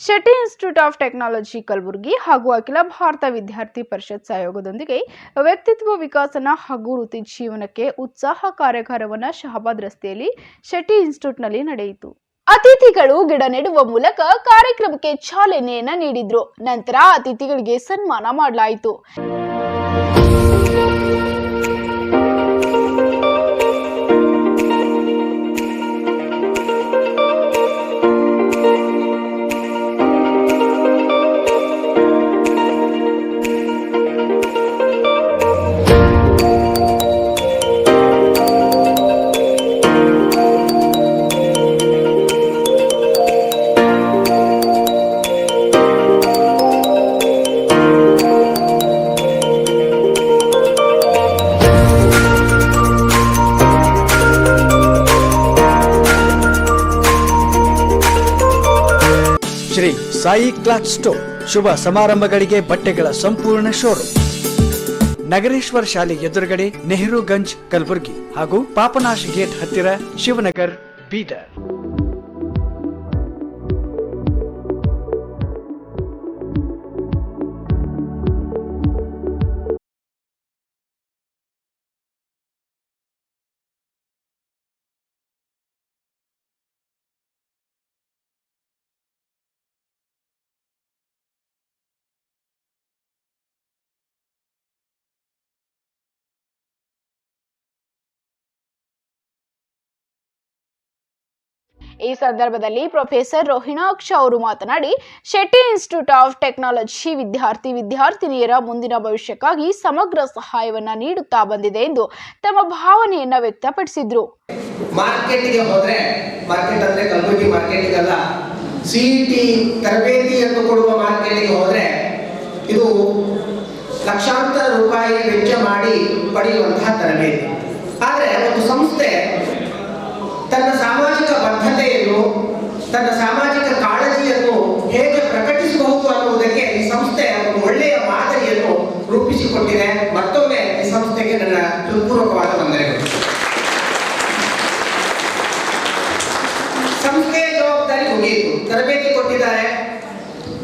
Shetty institute of technology Kalaburagi ಹಾಗೂ ಅಖಿಲ ಭಾರತ ವಿದ್ಯಾರ್ಥಿ ಪರಿಷತ್ ಸಹಯೋಗದೊಂದಿಗೆ ವ್ಯಕ್ತಿತ್ವ ವಿಕಾಸನ ಹಾಗೂ ವೃತ್ತಿ ಜೀವನಕ್ಕೆ ಉತ್ಸಾಹ ಕಾರ್ಯಾಗಾರವನ್ನು ಶಹಾಬಾದ್ ರಸ್ತೆಯಲ್ಲಿ ಶೆಟ್ಟಿ ಇನ್ಸ್ಟಿಟ್ಯೂಟ್ನಲ್ಲಿ ನಡೆಯಿತು. ಅತಿಥಿಗಳು ಗಿಡ ನೆಡುವ ಮೂಲಕ ಕಾರ್ಯಕ್ರಮಕ್ಕೆ ಚಾಲನೆಯನ್ನ ನೀಡಿದ್ರು. ನಂತರ ಅತಿಥಿಗಳಿಗೆ ಸನ್ಮಾನ ಮಾಡಲಾಯಿತು. ಶ್ರೀ ಸಾಯಿ ಕ್ಲಾತ್ ಸ್ಟೋರ್ ಶುಭ ಸಮಾರಂಭಗಳಿಗೆ ಬಟ್ಟೆಗಳ ಸಂಪೂರ್ಣ ಶೋರೂಮ್. ನಗರೇಶ್ವರ ಶಾಲೆ ಎದುರುಗಡೆ ನೆಹರುಗಂಜ್ ಕಲಬುರಗಿ ಹಾಗೂ ಪಾಪನಾಶ್ ಗೇಟ್ ಹತ್ತಿರ ಶಿವನಗರ್ ಬೀದರ್. ಈ ಸಂದರ್ಭದಲ್ಲಿ ಪ್ರೊಫೆಸರ್ ರೋಹಿಣಾಕ್ಷ ಅವರು ಮಾತನಾಡಿ, ಶೆಟ್ಟಿ ಇನ್ಸ್ಟಿಟ್ಯೂಟ್ ಆಫ್ ಟೆಕ್ನಾಲಜಿ ವಿದ್ಯಾರ್ಥಿನಿಯರ ಮುಂದಿನ ಭವಿಷ್ಯಕ್ಕಾಗಿ ಸಮಗ್ರ ಸಹಾಯವನ್ನ ನೀಡುತ್ತಾ ಬಂದಿದೆ ಎಂದು ತಮ್ಮ ಭಾವನೆಯನ್ನ ವ್ಯಕ್ತಪಡಿಸಿದ್ರು. ಮಾರ್ಕೆಟ್ಗೆ ಹೋದ್ರೆ, ಮಾರ್ಕೆಟ್ ಅಂದ್ರೆ ಕಲಬುರಗಿ ಮಾರ್ಕೆಟ್ಗೆ ಅಲ್ಲ, ಸಿಇಟಿ ತರಬೇತಿಯನ್ನು ಕೊಡುವ ಮಾರ್ಕೆಟ್ಗೆ ಹೋದ್ರೆ ಇದು ಲಕ್ಷಾಂತರ ರೂಪಾಯಿ ವೆಚ್ಚ ಮಾಡಿ ಪಡೆಯುವಂತಹ ತರಬೇತಿ. ಆದರೆ ಒಂದು ಸಂಸ್ಥೆ ತನ್ನ ಸಾಮಾಜಿಕ ಬದ್ಧತೆಯನ್ನು, ತನ್ನ ಸಾಮಾಜಿಕ ಕಾಳಜಿಯನ್ನು ಹೇಗೆ ಪ್ರಕಟಿಸಬಹುದು ಅನ್ನುವುದಕ್ಕೆ ಈ ಸಂಸ್ಥೆ ಒಂದು ಒಳ್ಳೆಯ ಮಾದರಿಯನ್ನು ರೂಪಿಸಿಕೊಟ್ಟಿದೆ. ಮತ್ತೊಮ್ಮೆ ಈ ಸಂಸ್ಥೆಗೆ ನನ್ನ ಹೃತ್ಪೂರ್ವಕವಾದ ವಂದನೆಗಳು. ಸಂಸ್ಥೆಯ ಜವಾಬ್ದಾರಿ ಮುಗಿಯಿತು. ತರಬೇತಿ ಕೊಟ್ಟಿದ್ದಾರೆ,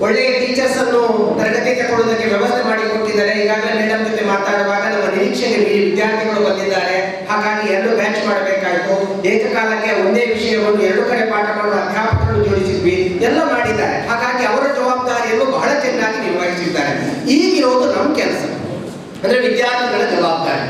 ಒಳ್ಳೆಯ ಟೀಚರ್ಸ್ ಅನ್ನು ತರಗತಿ ತಗೊಳ್ಳೋದಕ್ಕೆ ವ್ಯವಸ್ಥೆ ಮಾಡಿಕೊಟ್ಟಿದ್ದಾರೆ. ಈಗಾಗಲೇ ಮೇಡಮ್ ಜೊತೆ ಮಾತಾಡುವಾಗ ನಮ್ಮ ನಿರೀಕ್ಷೆಗೆ ವಿದ್ಯಾರ್ಥಿಗಳು ಬಂದಿದ್ದಾರೆ, ಹಾಗಾಗಿ 2 ಬ್ಯಾಚ್ ಮಾಡಬೇಕಾಯಿತು. ಏಕಕಾಲಕ್ಕೆ ಒಂದೇ ವಿಷಯವನ್ನು 2 ಕಡೆ ಪಾಠ ಮಾಡುವ ಅಧ್ಯಾಪಕರು ಜೋಡಿಸಿದ್ವಿ, ಎಲ್ಲ ಮಾಡಿದ್ದಾರೆ. ಹಾಗಾಗಿ ಅವರ ಜವಾಬ್ದಾರಿಯನ್ನು ಬಹಳ ಚೆನ್ನಾಗಿ ನಿರ್ವಹಿಸಿದ್ದಾರೆ. ಈಗಿರೋದು ನಮ್ಮ ಕೆಲಸ, ಅಂದ್ರೆ ವಿದ್ಯಾರ್ಥಿಗಳ ಜವಾಬ್ದಾರಿ.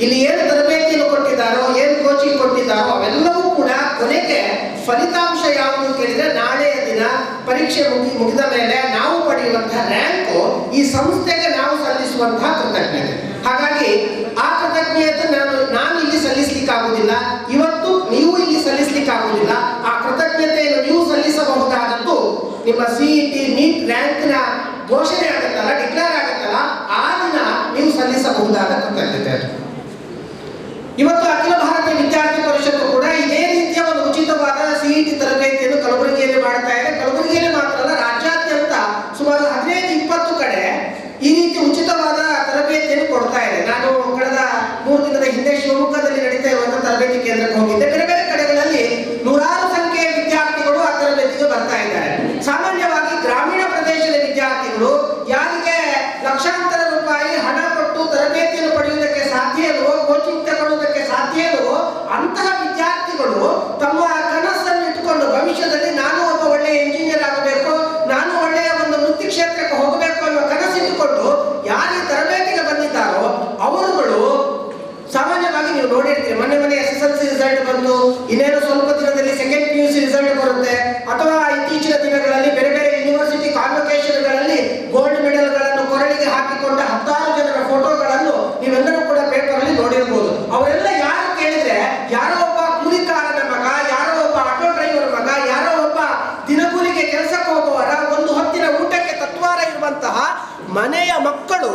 ಇಲ್ಲಿ ಏನು ತರಬೇತಿಯನ್ನು ಕೊಟ್ಟಿದ್ದಾರೋ, ಏನು ಕೋಚಿಂಗ್ ಕೊಟ್ಟಿದ್ದಾರೋ ಅವೆಲ್ಲವೂ ಕೂಡ ಕೊನೆಗೆ ಫಲಿತಾಂಶ ಯಾವುದು ಕೇಳಿದ್ರೆ, ನಾಳೆಯ ದಿನ ಪರೀಕ್ಷೆ ಮುಗಿದ ಮೇಲೆ ನಾವು ಪಡೆಯುವಂತಹ ರ್ಯಾಂಕು ಈ ಸಂಸ್ಥೆಗೆ ನಾವು ಸಲ್ಲಿಸುವಂತಹ ಕೃತಜ್ಞತೆ. ಹಾಗಾಗಿ ಆ ಕೃತಜ್ಞತೆ ನಾನು ಇಲ್ಲಿ ಸಲ್ಲಿಸ್ಲಿಕ್ಕೆ ಆಗುವುದಿಲ್ಲ, ಇವತ್ತು ನೀವು ಇಲ್ಲಿ ಸಲ್ಲಿಸ್ಲಿಕ್ಕೆ ಆಗುವುದಿಲ್ಲ. ಆ ಕೃತಜ್ಞತೆಯನ್ನು ನೀವು ಸಲ್ಲಿಸಬಹುದಾದದ್ದು ನಿಮ್ಮ ಸಿಇಟಿ ನೀಟ್ ರ್ಯಾಂಕ್ನ ಘೋಷಣೆ ಆಗುತ್ತಲ್ಲ, ಡಿಕ್ಲೇರ್ ಆಗುತ್ತಲ್ಲ, ಆ ದಿನ ನೀವು ಸಲ್ಲಿಸಬಹುದಾದ ಕೃತಜ್ಞತೆ. ಇವತ್ತು ಅಖಿಲ ಭಾರತ ವಿದ್ಯಾರ್ಥಿ ಪರಿಷತ್ತು ಕೂಡ ಇದೇ ರೀತಿಯ ಒಂದು ಉಚಿತವಾದ ಸಿಇಟಿ ತರಬೇತಿಯನ್ನು ಕಲಬುರಗಿಯಲ್ಲಿ ಮಾಡ್ತಾ ಇದೆ. ಕಲಬುರಗಿಯಲ್ಲಿ ಮಾತ್ರ ಅಲ್ಲ, ರಾಜ್ಯಾದ್ಯಂತ ಸುಮಾರು 15-20 ಕಡೆ ಈ ರೀತಿ ಉಚಿತವಾದ ತರಬೇತಿಯನ್ನು ಕೊಡ್ತಾ ಇದೆ. ನಾನು ಕಳೆದ 3 ದಿನದ ಹಿಂದೆ ಶಿವಮೊಗ್ಗದಲ್ಲಿ ನಡೀತಾ ಇರುವಂತಹ ತರಬೇತಿ ಕೇಂದ್ರಕ್ಕೆ ಹೋಗಿದ್ದೆ. ಬೇರೆ ಬೇರೆ ಕಡೆಗಳಲ್ಲಿ ನೂರಾರು ಸಂಖ್ಯೆಯ ವಿದ್ಯಾರ್ಥಿಗಳು ಆ ತರಬೇತಿಗೆ ಬರ್ತಾ ಇದ್ದಾರೆ. ಸಾಮಾನ್ಯವಾಗಿ ಗ್ರಾಮೀಣ ಪ್ರದೇಶದ ವಿದ್ಯಾರ್ಥಿಗಳು ಯಾರಿಗೆ ಲಕ್ಷಾಂತರ ರೂಪಾಯಿ ಹಣ ಕೊಟ್ಟು ತರಬೇತಿಯನ್ನು ಪಡೆಯುವುದಕ್ಕೆ ಸಾಧ್ಯ ಇಲ್ಲವೋ, ಕೋಚಿಂಗ್ ತಗೊಳ್ಳುವುದಕ್ಕೆ ಸಾಧ್ಯ ಇಲ್ಲವೋ ಅಂತಹ ವಿದ್ಯಾರ್ಥಿಗಳು ತಮ್ಮ ಕನಸನ್ನು ಇಟ್ಟುಕೊಂಡು ಭವಿಷ್ಯದಲ್ಲಿ ನಾನು ಒಬ್ಬ ಒಳ್ಳೆಯ ಇಂಜಿನಿಯರ್ ಆಗಬೇಕು, ನಾನು ಒಳ್ಳೆಯ ಒಂದು ವೃತ್ತಿ ಕ್ಷೇತ್ರಕ್ಕೆ ಹೋಗಬೇಕು ಅನ್ನೋ ಕನಸಿಟ್ಟುಕೊಂಡು ಯಾರು ತರಬೇತಿಗೆ ಬಂದಿದ್ದಾರೋ ಅವರುಗಳು ಸಾಮಾನ್ಯವಾಗಿ ನೀವು ನೋಡಿರ್ತೀರಿ, ಮೊನ್ನೆ SSLC ರಿಸಲ್ಟ್ ಬಂತು, ಇನ್ನೇನು ಸ್ವಲ್ಪ ದಿನದಲ್ಲಿ ಸೆಕೆಂಡ್ PUC ರಿಸಲ್ಟ್ ಬರುತ್ತೆ, ಅಥವಾ ಇತ್ತೀಚಿನ ದಿನಗಳಲ್ಲಿ ಬೇರೆ ಬೇರೆ ಯೂನಿವರ್ಸಿಟಿ ಕಾನ್ವೊಕೇಶನ್ಗಳಲ್ಲಿ ಗೋಲ್ಡ್ ಮೆಡಲ್ಗಳನ್ನು ಕೊರಳಿಗೆ ಹಾಕಿಕೊಂಡ 10 ಜನರ ಫೋಟೋಗಳನ್ನು ನೀವೆಲ್ಲರೂ ಕೂಡ ಪೇಪರ್ ಅಲ್ಲಿ ನೋಡಿರಬಹುದು. ಅವರೆಲ್ಲ ಯಾರು ಕೇಳಿದ್ರೆ, ಯಾರೋ ಒಬ್ಬ ಕೂಲಿಕಾರನ ಮಗ, ಯಾರೋ ಒಬ್ಬ ಆಟೋ ಡ್ರೈವರ್ ಮಗ, ಯಾರೋ ಒಬ್ಬ ದಿನಗೂಲಿಗೆ ಕೆಲಸಕ್ಕೆ ಹೋಗುವವರ ಒಂದು ಹೊತ್ತಿನ ಊಟಕ್ಕೆ ತತ್ವಾರ ಇರುವಂತಹ ಮನೆಯ ಮಕ್ಕಳು.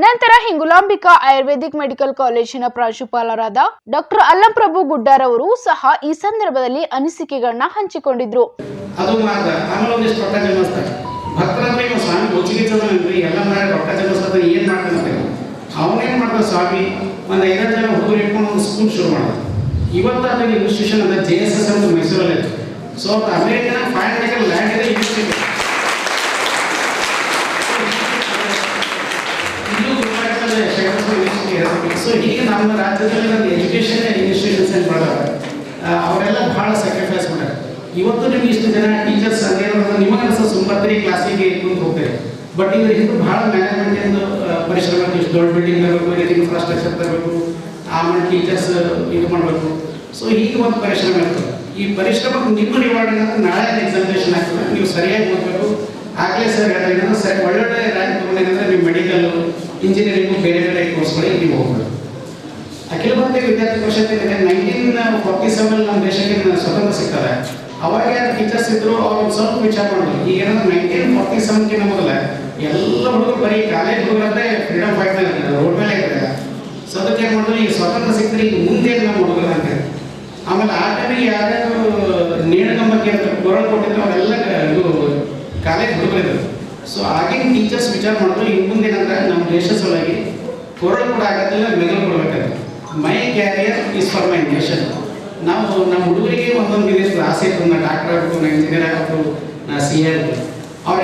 ನಂತರ ಹಿಂಗುಲಾಂಬಿಕಾ ಆಯುರ್ವೇದಿಕ್ ಮೆಡಿಕಲ್ ಕಾಲೇಜಿನ ಪ್ರಾಂಶುಪಾಲರಾದ ಡಾಕ್ಟರ್ ಅಲ್ಲಂಪ್ರಭು ಗುಡ್ಡಾರ್ ಅವರು ಸಹ ಈ ಸಂದರ್ಭದಲ್ಲಿ ಅನಿಸಿಕೆಗಳನ್ನ ಹಂಚಿಕೊಂಡಿದ್ರು. ಸ್ವಾಮಿ ಗೋಚಿಗಿಂದ್ರಿ ಎಲ್ಲ ಮಾಡಿ ರೊಕ್ಕ ಜಮಿಸ್ತಾರೆ, ಏನ್ ಮಾಡ್ತಾನೆ ಅವನೇನ್ ಮಾಡ್ತಾರೆ ಸ್ವಾಮಿ, ಒಂದು 5 ಜನ ಹುಡುಗರು ಇಟ್ಕೊಂಡು ಒಂದು ಸ್ಕೂಲ್ ಶುರು ಮಾಡೋದು. ಇವತ್ತು ಅದಕ್ಕೆ ಇನ್ಸ್ಟಿಟ್ಯೂಷನ್ ಅಂದ್ರೆ JSS ಅಂತ ಮೈಸೂರಲ್ಲಿ. ಸೊ ಅಮೇರಿಕನ್ ಫೈನಾನ್ಷಿಯಲ್ ಲ್ಯಾಂಡ್ ಇದೆ. ಹೀಗೆ ನಮ್ಮ ರಾಜ್ಯದಲ್ಲಿ ಒಂದು ಎಜುಕೇಷನ್ ಇನ್ಸ್ಟಿಟ್ಯೂಷನ್ಸ್ ಏನು ಮಾಡೋದು ಅವರೆಲ್ಲ ಭಾಳ ಸ್ಯಾಕ್ರಿಫೈಸ್ ಮಾಡ್ಯಾರ. ಇವತ್ತು ನಿಮ್ಗೆ ಇಷ್ಟು ಜನ ಟೀಚರ್ಸ್ ಅದೇನೋ ನಿಮಗೆ ಅನಿಸೋ ಸುಮ್ಮನೆ ಕ್ಲಾಸಿಗೆ ಕುಂತು ಹೋಗ್ತಾರೆ, ಬಟ್ ಇದ್ರ ಹಿಂದೆ ಭಾಳ ಮ್ಯಾನೇಜ್ಮೆಂಟಿಂದು ಪರಿಶ್ರಮ, ಇಷ್ಟು ದೊಡ್ಡ ಬಿಲ್ಡಿಂಗ್ ತರಬೇಕು, ಇದಕ್ಕೆ ಇನ್ಫ್ರಾಸ್ಟ್ರಕ್ಚರ್ ತರಬೇಕು, ಆಮೇಲೆ ಟೀಚರ್ಸ್ ಇದು ಮಾಡಬೇಕು. ಸೊ ಹೀಗೆ ಒಂದು ಪರಿಶ್ರಮ ಇರ್ತದೆ. ಈ ಪರಿಶ್ರಮಕ್ಕೆ ನಿಮ್ಮ ರಿವಾರ್ಡ್ ಏನಂದ್ರೆ ನಾಳೆ ಎಕ್ಸಾಮಿನೇಷನ್ ಆಗ್ತದೆ, ನೀವು ಸರಿಯಾಗಿ ಓದಬೇಕು. ಆಗಲೇ ಸರ್ ಹೇಳಿದ್ರೆ ಸರಿ ಒಳ್ಳೊಳ್ಳೆ ರ್ಯಾಂಕ್ ತೊಗೊಂಡೇನಂದ್ರೆ ನೀವು ಮೆಡಿಕಲ್, ಇಂಜಿನಿಯರಿಂಗು, ಬೇರೆ ಬೇರೆ ಕೋರ್ಸ್ಗಳಿಗೆ ನೀವು ಹೋಗ್ಬೋದು. ಅಖಿಲ ಭಾರತೀಯ ವಿದ್ಯಾರ್ಥಿ ಪರಿಷತ್ 1947 ನಮ್ಮ ದೇಶಕ್ಕೆ ಸ್ವತಂತ್ರ ಸಿಗ್ತದೆ. ಅವಾಗ ಯಾರು ಟೀಚರ್ಸ್ ಇದ್ರು ಅವ್ರು ಒಂದು ಸ್ವಲ್ಪ ವಿಚಾರ ಮಾಡೋದು. ಈಗ ಏನಂದ್ರೆ 1947ಕ್ಕೆ ಮೊದಲ ಎಲ್ಲ ಹುಡುಗರು ಬರೀ ಕಾಲೇಜ್ ಹುಡುಗರಂದ್ರೆ ಫ್ರೀಡಮ್ ಫೈಟ್ ಮೇಲೆ ರೋಡ್ ಮೇಲೆ ಇರ್ತಾರೆ. ಸೊ ಅದಕ್ಕೆ ಏನು ಮಾಡಿದ್ರು, ಈಗ ಸ್ವತಂತ್ರ ಸಿಕ್ತರೆ ಈಗ ಮುಂದೆ ನಮ್ಮ ಹುಡುಗರು ಅಂತ. ಆಮೇಲೆ ಆ ಟೈಮಿಗೆ ಯಾರ್ಯಾರು ನೇಣಗಂಬಕ್ಕೆ ಅಂತ ಕೊರಳು ಕೊಟ್ಟಿದ್ರು ಅವರೆಲ್ಲ ಇದು ಕಾಲೇಜ್ ಹುಡುಗರಿದ್ರು. ಸೊ ಆಗಿನ ಟೀಚರ್ಸ್ ವಿಚಾರ ಮಾಡಿದ್ರು, ಈಗ ಮುಂದೆ ಏನಂದ್ರೆ ನಮ್ಮ ದೇಶ ಸಲುವಾಗಿ ಕೊರಳು ಕೂಡ ಆಗತ್ತಿಲ್ಲ, ಮೆಗಲ್ ಕೊಡ್ಬೇಕಾದ್ರೆ my career is for my nation. ನಾವು ನಮ್ಮ ಹುಡುಗರಿಗೆ ಒಂದೊಂದು ವಿದೇಶದ ಆಸೆ ಇತ್ತು, ನಾ ಡಾಕ್ಟರ್ ಆಗಬೇಕು, ನಾ ಇಂಜಿನಿಯರ್ ಆಗಬೇಕು, ನಾ CA ಆಗಬೇಕು. ಅವ್ರ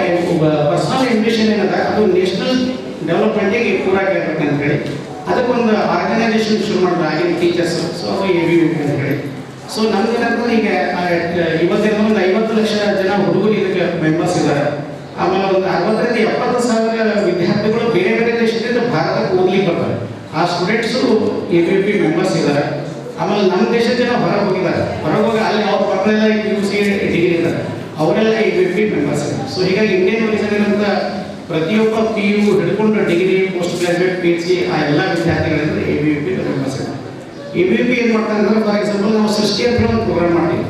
ಪರ್ಸನಲ್ ಇಂಪ್ರೆಷನ್ ಏನದ ಅದು ನ್ಯಾಷನಲ್ ಡೆವಲಪ್ಮೆಂಟಿಗೆ ಪೂರಕ ಇರ್ಬೇಕಂತ ಹೇಳಿ ಅದಕ್ಕೊಂದು ಆರ್ಗನೈಸೇಷನ್ ಶುರು ಮಾಡಿದ್ರು ಆಗಿನ ಟೀಚರ್ಸ್. ಸೊ ಅದು ABVP ಅಂತ ಹೇಳಿ. ಸೊ ನಮ್ದೇನಂತಂದ್ರೆ ಈಗ ಇವತ್ತಿನ ಒಂದು 50 ಲಕ್ಷ ಜನ ಹುಡುಗರು ಇದಕ್ಕೆ ಮೆಂಬರ್ಸ್ ಇದ್ದಾರೆ. ಆಮೇಲೆ ಒಂದು 60,000 ರಿಂದ 70,000 ವಿದ್ಯಾರ್ಥಿಗಳು ಬೇರೆ ಬೇರೆ ದೇಶದಿಂದ ಭಾರತಕ್ಕೆ ಓದ್ಲಿಕ್ಕೆ ಬರ್ತಾರೆ. ಆ ಸ್ಟೂಡೆಂಟ್ಸು ABVP ಮೆಂಬರ್ಸ್ ಇದ್ದಾರೆ. ಆಮೇಲೆ ನಮ್ಮ ದೇಶದ ಜನ ಹೊರಗೆ ಹೋಗಿದ್ದಾರೆ. ಹೊರಗೆ ಹೋಗಿ ಅಲ್ಲಿ ಅವ್ರ ಮಕ್ಕಳೆಲ್ಲ PUC ಡಿಗ್ರಿ ಇದ್ದಾರೆ, ಅವರೆಲ್ಲ ABVP ಮೆಂಬರ್ಸ್ ಇದ್ದಾರೆ. ಸೊ ಹೀಗಾಗಿ ಇಂಡಿಯನ್ ಒರಿಜಿನಲ್ ಪ್ರತಿಯೊಬ್ಬ PU ಹಿಡ್ಕೊಂಡು ಡಿಗ್ರಿ, ಪೋಸ್ಟ್ ಗ್ರಾಜುಯೇಟ್, PhD ಆ ಎಲ್ಲ ವಿದ್ಯಾರ್ಥಿಗಳಿಂದ ABVP ಮೆಂಬರ್ಸ್ ಇದ್ದಾರೆ. ABVP ಏನು ಮಾಡ್ತಾರೆ ಅಂದ್ರೆ, ಫಾರ್ ಎಕ್ಸಾಂಪಲ್ ನಾವು ಸೃಷ್ಟಿ ಅಂತ ಒಂದು ಪ್ರೋಗ್ರಾಮ್ ಮಾಡ್ತೀವಿ,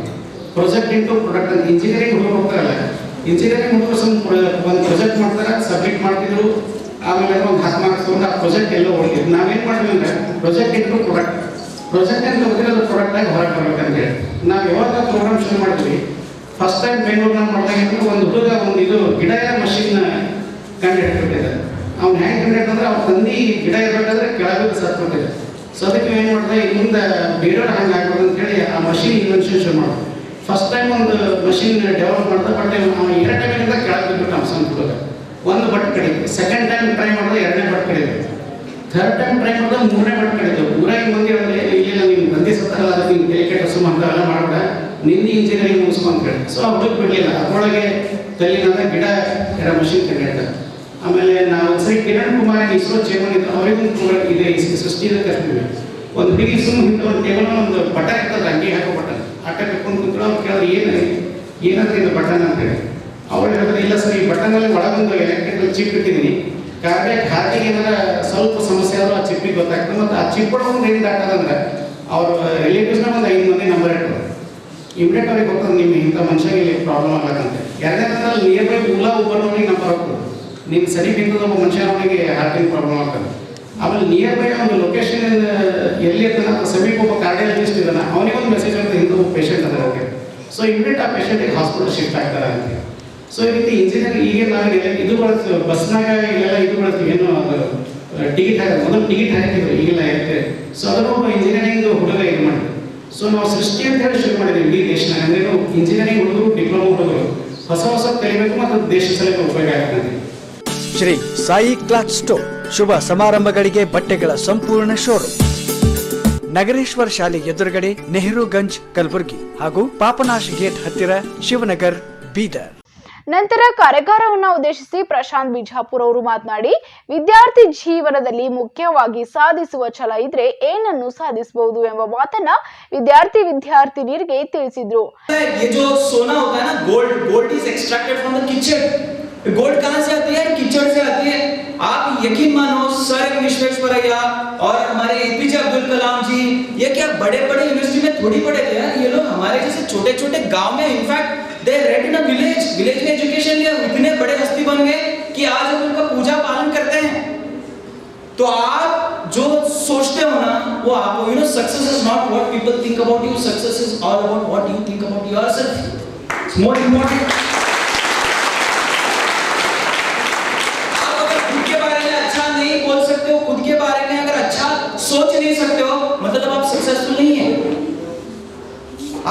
ಪ್ರೊಜೆಕ್ಟ್ ಇಂಟು ಪ್ರಾಡಕ್ಟ್ ಅಂತ. ಇಂಜಿನಿಯರಿಂಗ್ ಹುಡುಗರು ಹೋಗ್ತಾರಲ್ಲ, ಇಂಜಿನಿಯರಿಂಗ್ ಹುಡುಗರು ಒಂದು ಪ್ರಾಜೆಕ್ಟ್ ಮಾಡ್ತಾರೆ, ಸಬ್ಮಿಟ್ ಮಾಡ್ತಿದ್ರು, ಆಮೇಲೆ ಒಂದು 10 ಮಾರ್ಕ್ಸ್ ತೊಗೊಂಡು ಆ ಪ್ರಾಜೆಕ್ಟ್ ಎಲ್ಲ ಓಡಿದ್ರು. ನಾವೇನು ಮಾಡ್ತೀವಿ ಅಂದ್ರೆ ಪ್ರೊಜೆಕ್ಟ್ ಇಂಟು ಪ್ರಾಜೆಕ್ಟ್ ಅಂತ ಓದಿರೋದು ಪ್ರಾಡಕ್ಟ್ ಆಗಿ ಹೊರಗೆ ಬರ್ಬೇಕಂತ ಹೇಳಿ ನಾವು ಯಾವಾಗ ಪ್ರೋಗ್ರಾಮ್ ಶುರು ಮಾಡ್ತೀವಿ. ಫಸ್ಟ್ ಟೈಮ್ ಬೆಂಗಳೂರಿನ ಮಾಡಿದಾಗ ಒಂದು ಹುಡುಗ ಒಂದು ಇದು ಗಿಡ ಇರೋ ಮಷಿನ್ ಕಂಡು ಹಿಡ್ಬಿಟ್ಟಿದ್ದಾರೆ. ಅವ್ನು ಹೆಂಗೆ ಕಂಡು ಹಿಡ್ದಂದ್ರೆ ಅವ್ರ ತಂದಿ ಗಿಡ ಇರಬೇಕಾದ್ರೆ ಕೆಳಗೆ ಸತ್ಬಿಟ್ಟಿದೆ. ಸೊ ಅದಕ್ಕೆ ಏನು ಮಾಡಿದೆ, ಮುಂದೆ ಬೇರೆಯವ್ರು ಹಂಗೆ ಆಗ್ಬೋದು ಅಂತೇಳಿ ಆ ಮಷಿನ್ ಇನ್ವೆನ್ಷನ್ ಶುರು ಮಾಡೋದು. ಫಸ್ಟ್ ಟೈಮ್ ಒಂದು ಮಷಿನ್ ಡೆವಲಪ್ ಮಾಡ್ದೆ, ಬಟ್ ಅವ್ನು 2 ಟೈಮಿಂದ ಕೆಳಗೆ ಬಿಟ್ಬಿಟ್ಟು ನಮ್ಮ ಸಣ್ಣ ಹುಡುಗ ಒಂದು ಬಟ್ ಕಡಿತು. ಸೆಕೆಂಡ್ ಟೈಮ್ ಟ್ರೈ ಮಾಡಿದ್ರೆ 2ನೇ ಬಟ್ ಕಡಿತು. ಥರ್ಡ್ ಟೈಮ್ ಟ್ರೈ ಮಾಡಿದ್ರೆ 3ನೇ ಬಟ್ ಕಡಿತು. ಊರಾಗಿ ಮಂದಿ ಹೇಳಿದ್ರೆ ಇಲ್ಲ ನೀವು ತಂದೆ ಸತ್ತಲ್ಲ, ಅದಕ್ಕೆ ನೀವು ಡೆಲಿಕೇಟ್ ಸುಮ್ಮ ಅಂತೆಲ್ಲ ಮಾಡಬೇಡ, ನಿಂದು ಇಂಜಿನಿಯರಿಂಗ್ ಮುಗಿಸ್ಕೊಂತ ಹೇಳಿ. ಸೊ ಆ ಹುಡುಗ ಬಿಡಲಿಲ್ಲ. ಅದರೊಳಗೆ ತಲೆಯಿಂದ ಗಿಡ ಇರೋ ಮಷಿನ್ ಕಂಡು ಹಿಡ್ತಾರೆ. ಆಮೇಲೆ ನಾವು ಒಂದ್ಸರಿ ಕಿರಣ್ ಕುಮಾರ್ ಇಸ್ರೋ ಚೇರ್ಮನ್ ಇದ್ರು, ಅವರಿಗೊಂದು ಪ್ರೋಗ್ರಾಮ್ ಇದೆ ಸೃಷ್ಟಿಯಿಂದ ಕರ್ತೀವಿ. ಒಂದು ಹುಡುಗಿ ಸುಮ್ಮನೆ ಹಿಂದೆ ಒಂದು ಟೇಬಲ್ ಒಂದು ಬಟನ್ ಇರ್ತದೆ, ಅಂಗಿ ಹಾಕೋ ಬಟನ್ ಆಟ ಕಟ್ಕೊಂಡು ಕುಂತ್ರು. ಅವ್ರು ಕೇಳಿದ್ರೆ ಏನಂದ್ರೆ ಇದು ಬಟನ್ ಅಂತ ಹೇಳಿ. ಅವ್ರು ಹೇಳಿದ್ರೆ ಇಲ್ಲ ಸರ್, ಈ ಬಟನಲ್ಲಿ ಒಳಗೊಂದು ಎಲೆಕ್ಟ್ರಿಕಲ್ ಚಿಪ್ ಇಟ್ಟಿದ್ದೀನಿ, ಹಾರ್ಟಿಗೆ ಏನಾರ ಸ್ವಲ್ಪ ಸಮಸ್ಯೆ ಆದರೂ ಆ ಚಿಪ್ಪಿಗೆ ಗೊತ್ತಾಗ್ತದೆ. ಮತ್ತು ಆ ಚಿಪ್ ಒಳಗೊಂದು ಏನು ದಾಟದಂದ್ರೆ ಅವ್ರ ರಿಲೇಟಿವ್ಸ್ನಾಗ ಒಂದು 5 ಮಂದಿ ನಂಬರ್ ಇಟ್ಟರು. ಇಮಿಡಿಯೇಟ್ ಅವ್ರಿಗೆ ಗೊತ್ತದ ನಿಮ್ಮ ಇಂಥ ಮನುಷ್ಯಗೆ ಇಲ್ಲಿ ಪ್ರಾಬ್ಲಮ್ ಆಗ್ಲಕ್ಕಂತೆ. 2ನೇದ್ರಲ್ಲಿ ನಿಯರ್ ಬೈ ಊಬರ್ನವ್ರಿಗೆ ನಂಬರ್ ಹೋಗ್ತದೆ, ನಿಮ್ಮ ಸರಿ ಬಿದ್ದದ ಒಬ್ಬ ಮನುಷ್ಯನವನಿಗೆ ಹಾರ್ಟಿನ ಪ್ರಾಬ್ಲಮ್ ಆಗ್ತದೆ. ಆಮೇಲೆ ನಿಯರ್ ಬೈ ಒಂದು ಲೊಕೇಶನ್ ಎಲ್ಲಿ ಇರ್ತಾನೆ ಸಮೀಪ ಒಬ್ಬ ಕಾರ್ಡಿಯಾಲಜಿಸ್ಟ್ ಇದ್ದಾನೆ, ಅವನಿಗೆ ಒಂದು ಮೆಸೇಜ್ ಅಂತ ಹಿಂದೆ ಒಬ್ಬ ಪೇಷಂಟ್ ಅದ ಅವ್ರಿಗೆ. ಸೊ ಇಮಿಡಿಯೇಟ್ ಆ ಪೇಷಂಟಿಗೆ ಹಾಸ್ಪಿಟಲ್ ಶಿಫ್ಟ್ ಆಗ್ತಾರೆ ಅಂತ. ಸೊ ಈ ರೀತಿ ಇಂಜಿನಿಯರಿಂಗ್ ಈಗ ನಾವು ಇದು ಬಳಸ್ತೀವಿ, ಬಸ್ನಾಗ ಇಲ್ಲೆಲ್ಲ ಇದು ಬಳಸ್ತೀವಿ, ಏನು ಅದು ಟಿಕೆಟ್ ಹಾಕೋದು. ಮೊದಲು ಟಿಕೆಟ್ ಹಾಕಿದ್ರು, ಈಗೆಲ್ಲ ಇರ್ತೇವೆ. ಸೊ ಅದನ್ನು ಒಬ್ಬ ಇಂಜಿನಿಯರಿಂಗ್ ಹುಡುಗ ಇದು ಮಾಡಿದ್ರು. ಸೊ ನಾವು ಸೃಷ್ಟಿ ಅಂತ ಹೇಳಿ ಶುರು ಮಾಡಿದ್ದೀವಿ ಇಡೀ ದೇಶನಾಗ. ಅಂದರೆ ಇಂಜಿನಿಯರಿಂಗ್ ಹುಡುಗರು, ಡಿಪ್ಲೊಮಾ ಹುಡುಗರು ಹೊಸ ಕಲಿಬೇಕು ಮತ್ತು ದೇಶ ಸಲಕ್ಕೆ ಉಪಯೋಗ ಆಗ್ತದೆ. ಶ್ರೀ ಸಾಯಿ ಕ್ಲಾತ್ ಸ್ಟೋರ್ ಶುಭ ಸಮಾರಂಭಗಳಿಗೆ ಬಟ್ಟೆಗಳ ಸಂಪೂರ್ಣ ಶೋರೂಮ್. ನಗರೇಶ್ವರ ಶಾಲೆ ಎದುರುಗಡೆ, ನೆಹರು-ಗಂಜ್, ಕಲಬುರಗಿ ಹಾಗೂ ಪಾಪನಾಶ್ ಗೇಟ್ ಹತ್ತಿರ, ಶಿವನಗರ್, ಬೀದರ್. ನಂತರ ಕಾರ್ಯಾಗಾರವನ್ನು ಉದ್ದೇಶಿಸಿ ಪ್ರಶಾಂತ್ ಬಿಜಾಪುರ್ ಅವರು ಮಾತನಾಡಿ, ವಿದ್ಯಾರ್ಥಿ ಜೀವನದಲ್ಲಿ ಮುಖ್ಯವಾಗಿ ಸಾಧಿಸುವ ಛಲ ಇದ್ರೆ ಏನನ್ನು ಸಾಧಿಸಬಹುದು ಎಂಬ ಮಾತನ್ನ ವಿದ್ಯಾರ್ಥಿನಿಯರಿಗೆ ತಿಳಿಸಿದ್ರು. गोल्ड कहाँ से आती है? कीचड़ से आती है। आप यकीन मानो, सर विश्वेश्वरैया और हमारे APJ अब्दुल कलाम जी, ये क्या बड़े बड़े यूनिवर्सिटी में थोड़ी पढ़े थे यार। ये लोग हमारे जैसे छोटे छोटे गांव में, in fact they red in a village में एजुकेशन लिया, इतने बड़े हस्ती बन गए कि आज हम उनका पूजा पालन करते हैं। तो आप जो सोचते हो ना, वो आप you know success is not what people think about you, success is all about what you think about yourself. It's more important. खुद के बारे में अगर अच्छा सोच नहीं सकते हो, मतलब आप सक्सेसफुल नहीं है.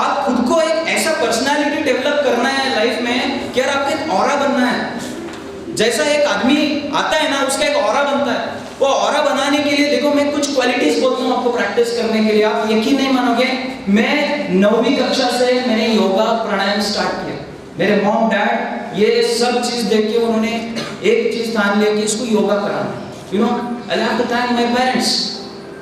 आप खुद को एक ऐसा पर्सनालिटी डेवलप करना है लाइफ में कि यार आपको एक ऑरा बनना है. जैसा एक आदमी आता है ना, उसका एक ऑरा बनता है। वो ऑरा बनाने के लिए देखो मैं कुछ क्वालिटीज बोलता हूँ आपको प्रैक्टिस करने के लिए। आप यकीन नहीं मानोगे, मैं 9वीं कक्षा से मैंने योगा प्राणायाम स्टार्ट किया। मेरे मॉम डैड ये सब चीज देख के उन्होंने एक चीज ठान लिया कि इसको योगा कराना। You know, I have to thank my parents.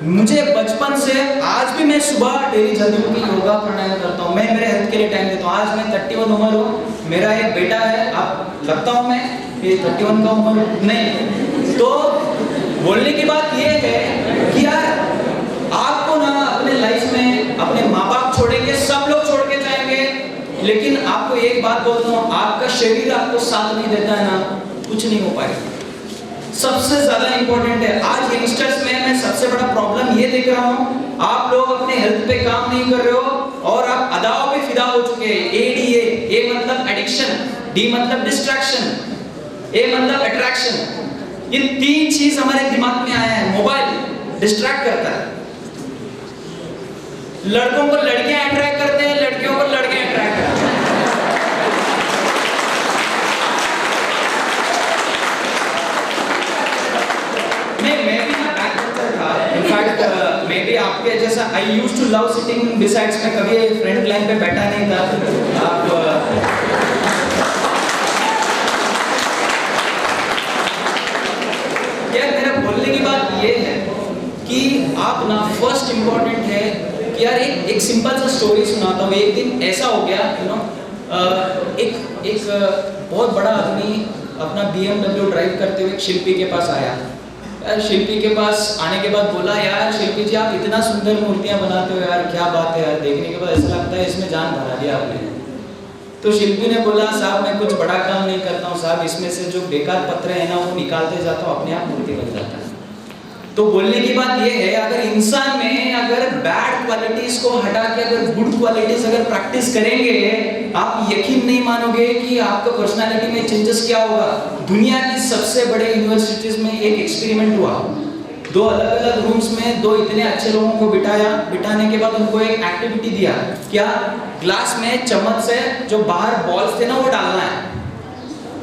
मुझे बचपन से आज भी मैं सुबह डेली जल्दी उठ के योगा प्राणायाम करता हूँ। मैं मेरे हेल्थ के लिए टाइम देता हूँ। आज मैं 31 उम्र हूँ, मेरा एक बेटा है। आप लगता हूँ मैं ये 31 का उम्र नहीं। तो बोलने की बात ये है कि यार आपको ना अपने लाइफ में अपने माँ बाप छोड़ेंगे, सब लोग छोड़ के जाएंगे, लेकिन आपको एक बात बोलता हूँ, आपका शरीर आपको साथ नहीं देता है ना, कुछ नहीं हो पाएगा। सबसे ज्यादा इंपॉर्टेंट है आज यंगस्टर्स में मैं सबसे बड़ा प्रॉब्लम ये देख रहा हूँ, आप लोग अपने हेल्थ पे काम नहीं कर रहे हो और आप अदाओं पे फिदा हो चुके हैं। ADA, ए मतलब एडिक्शन, डी मतलब डिस्ट्रैक्शन, ए मतलब अट्रैक्शन। ये 3 चीज हमारे दिमाग में आया है। मोबाइल डिस्ट्रैक्ट करता है, लड़कों को लड़कियां अट्रैक्ट करते हैं, लड़कियों को लड़के अट्रैक्ट करते हैं। मैं भी ना बैकबेंचर था। इनफैक्ट मैं भी आपके जैसा I used to love sitting besides में, कभी फ्रंट लाइन पे बैठा नहीं था। आप यार मेरा बोलने की बात ये है कि आप ना फर्स्ट इंपॉर्टेंट है कि यार एक सिंपल सा स्टोरी सुनाता हूँ। एक दिन ऐसा हो गया, यू नो, एक बहुत बड़ा आदमी अपना BMW ड्राइव करते हुए शिल्पी के पास आया। यार शिल्पी के पास आने के बाद बोला, यार शिल्पी जी आप इतना सुंदर मूर्तियां बनाते हो यार, क्या बात है यार, देखने के बाद ऐसा लगता है इसमें जान भरा दिया आपने। तो शिल्पी ने बोला, साहब मैं कुछ बड़ा काम नहीं करता हूँ साहब, इसमें से जो बेकार पत्थर है ना वो निकालते जाता हूँ, अपने आप मूर्ति बन जाता है। तो बोलने की बात ये है, अगर इंसान में अगर बैड क्वालिटीज को हटा के अगर गुड क्वालिटीज अगर प्रैक्टिस करेंगे, आप यकीन नहीं मानोगे कि आपका पर्सनालिटी में चेंजेस क्या होगा। दुनिया की सबसे बड़े यूनिवर्सिटीज में एक एक्सपेरिमेंट हुआ। 2 अलग-अलग रूम्स में 2 इतने अच्छे लोगों को बिठाने के बाद उनको एक एक्टिविटी दिया। क्या? ग्लास में चम्मच से जो बाहर बॉल्स थे ना वो डालना है।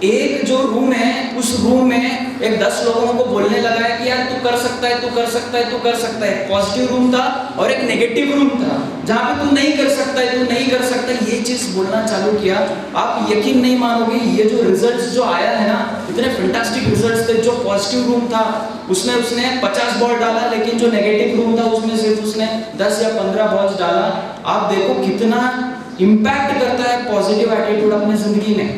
एक जो रूम है उस रूम में एक 10 लोगों को बोलने लगा है कि यार तू कर सकता है, तू कर सकता है, तू कर सकता है। पॉजिटिव रूम था और एक नेगेटिव रूम था जहाँ पे तू नहीं कर सकता है, तू नहीं कर सकता है, ये चीज बोलना चालू किया। आप यकीन नहीं मानोगे, ये जो रिजल्ट्स जो आया है ना, इतने फैंटास्टिक रिजल्ट्स थे। जो पॉजिटिव रूम था उसमें उसने 50 बॉल डाला, लेकिन जो नेगेटिव रूम था उसमें सिर्फ उसने 10 या 15 बॉल्स डाला। आप देखो कितना इम्पैक्ट करता है पॉजिटिव एटीट्यूड अपने जिंदगी में।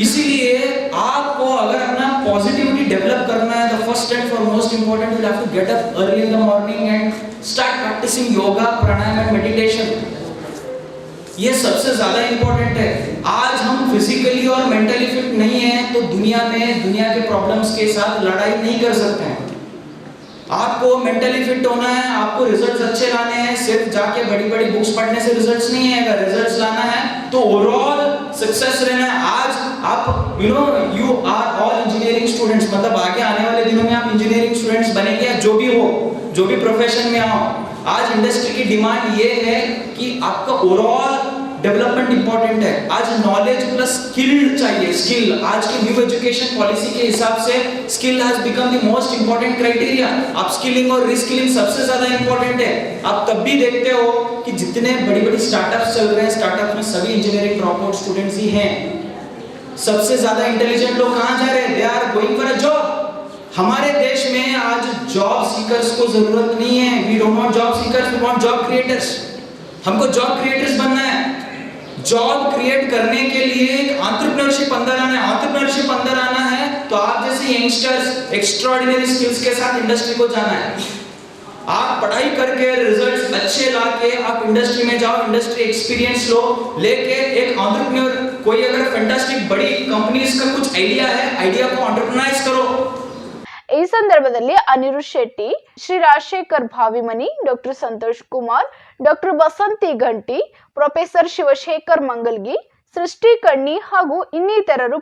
इसीलिए आपको अगर अपना पॉजिटिविटी डेवलप करना है, तो first and foremost important you have to get up early in the morning and start practising yoga, pranayama and meditation. ये सबसे ज्यादा इंपॉर्टेंट है। आज हम फिजिकली और मेंटली फिट नहीं है तो दुनिया के प्रॉब्लम्स के साथ लड़ाई नहीं कर सकते हैं। आपको मेंटली फिट होना है, आपको रिजल्ट्स अच्छे लाने हैं। सिर्फ जाके बड़ी-बड़ी बुक्स पढ़ने से रिजल्ट्स नहीं है। अगर रिजल्ट्स लाना है तो ओवरऑल सक्सेस रहना है। आज आप you are all engineering students, मतलब आगे आने वाले दिनों में आप इंजीनियरिंग स्टूडेंट्स बनेंगे या जो भी हो, जो भी प्रोफेशन में आओ। आज इंडस्ट्री की डिमांड ये है कि आपका ओवरऑल डेवलपमेंट इंपॉर्टेंट है। आज नॉलेज प्लस स्किल चाहिए। स्किल आज की न्यू एजुकेशन पॉलिसी के हिसाब से skill has become the most important criteria. Upskilling और रिस्किलिंग सबसे ज्यादा इंपॉर्टेंट है। आप तब भी देखते हो कि जितने बड़ी-बड़ी स्टार्टअप्स चल रहे हैं, स्टार्टअप में सभी इंजीनियरिंग ड्रॉपआउट स्टूडेंट्स ही हैं। सबसे ज्यादा इंटेलिजेंट लोग कहां जा रहे हैं? They are going for a job. हमारे देश में आज जॉब सीकर्स को जरूरत नहीं है। We don't want job seekers, we want job creators. हमको जॉब क्रिएटर्स बनना है। जॉब क्रिएट करने के लिए एक एंटरप्रेन्योरशिप अंदर आना है। एंटरप्रेन्योरशिप अंदर आना है तो आप जैसे यंगस्टर्स एक्स्ट्राऑर्डिनरी स्किल्स के साथ इंडस्ट्री को जाना है। आप पढ़ाई करके रिजल्ट्स अच्छे लाके आप इंडस्ट्री में जाओ, इंडस्ट्री एक्सपीरियंस लो, लेके एक एंटरप्रेन्योर, कोई अगर फैंटास्टिक बड़ी कंपनीज का कुछ आइडिया है, आइडिया को एंटरप्रेन्योराइज करो। ಈ ಸಂದರ್ಭದಲ್ಲಿ Aniruddh Shetty, Shri Rajashekar Bhavimani, doctor Santosh Kumar, doctor Basanti Ganti, professor ಶಿವಶೇಖರ್ ಮಂಗಲ್ಗಿ, ಸೃಷ್ಟಿ ಕಣ್ಣಿ ಹಾಗೂ ಇನ್ನಿತರರು